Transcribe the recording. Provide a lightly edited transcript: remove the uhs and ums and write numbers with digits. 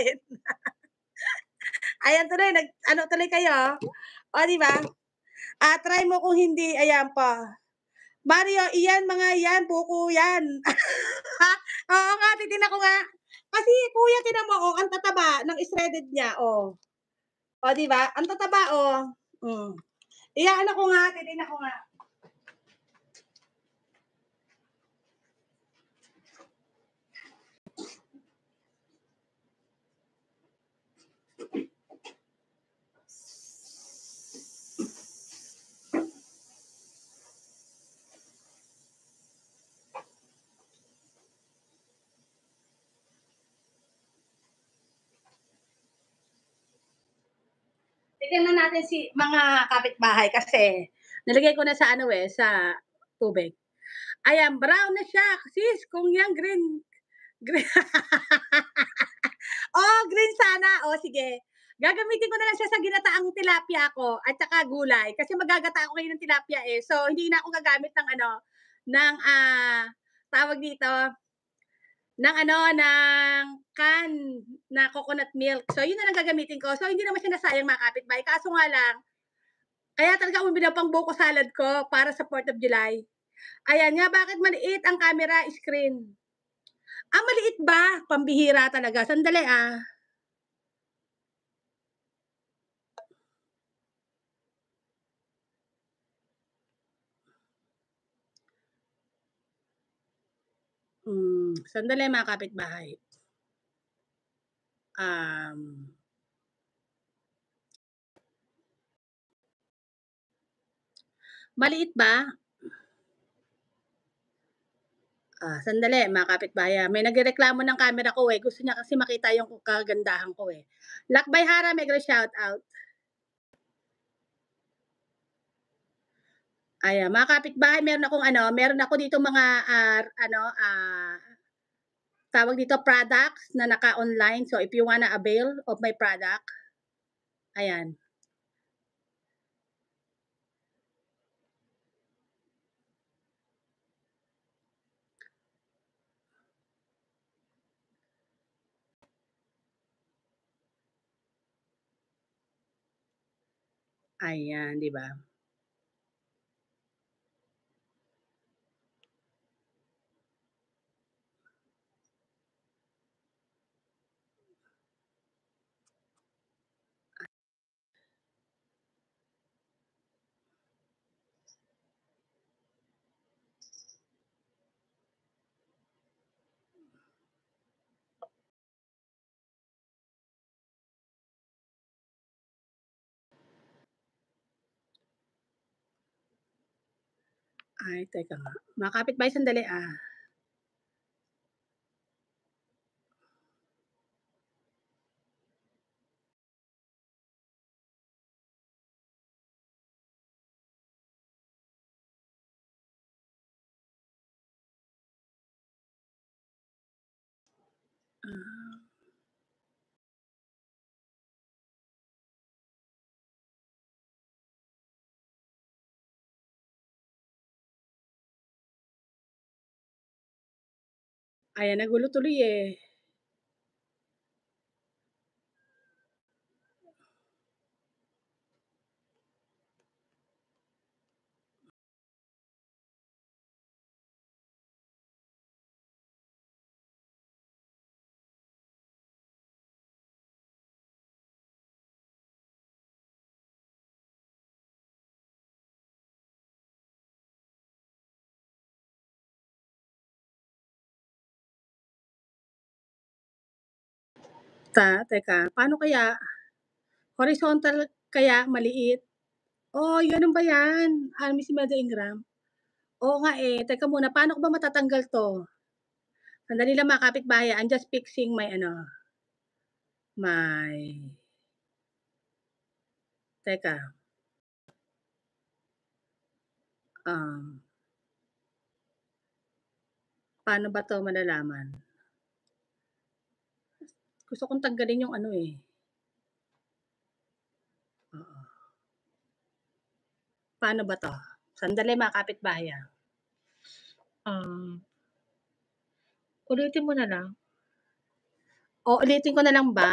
akin. Ayan tuloy, nag-ano tuloy kayo. O, di ba? Try mo kung hindi, ayan pa. Mario, iyan, mga yan, buko yan. Oo nga, titignan ko nga. Kasi, kuya, tinan mo, oh, ang tataba ng shredded niya, oh. O, di ba? Ang tataba, oh. Iyan, ano ko nga, titignan ko nga. Tignan natin si mga kapitbahay kasi nilagay ko na sa ano sa tubig. Ayan, brown na siya. Sis, kung yan green. Oh, green sana. Oh, sige. Gagamitin ko na lang siya sa ginataang tilapia ko at saka gulay kasi magagata ako ngayon ng tilapia eh. So, hindi na ako gagamit ng ng tawag dito, ng can na coconut milk. So, yun na lang gagamitin ko. So, hindi naman siya nasayang mga kapitbahay. Kaso nga lang, kaya talaga umibili ako pang buko salad ko para sa 4th of July. Ayan nga, bakit maliit ang camera screen? Maliit ba? Pambihira talaga. Sandali Sandali mga kapitbahay. Maliit ba? Sandali mga kapitbahay. May nagrereklamo ng camera ko eh. Gusto niya kasi makita yung kagandahan ko eh. Lakbay Hara, mega shout out. Ayan, mga kapitbahay, meron ako dito mga tawag dito products na naka-online. So if you wanna avail of my product, ayan. Ayan, di ba? Ay, teka nga. Mga kapitbahay, sandali Ayan, nagulo tuloy eh. Teka, paano kaya? Horizontal kaya maliit? Oh, ganun ba yan? Miss Imelda Ingram? Oo nga eh. Teka muna, paano ko ba matatanggal to? Sandali lang mga kapitbahay. I'm just fixing my Teka. Paano ba to malalaman? Gusto kong tanggalin yung eh. Oo. Paano ba to? Sandali mga kapitbahay ulitin mo na lang. O, ulitin ko na lang ba?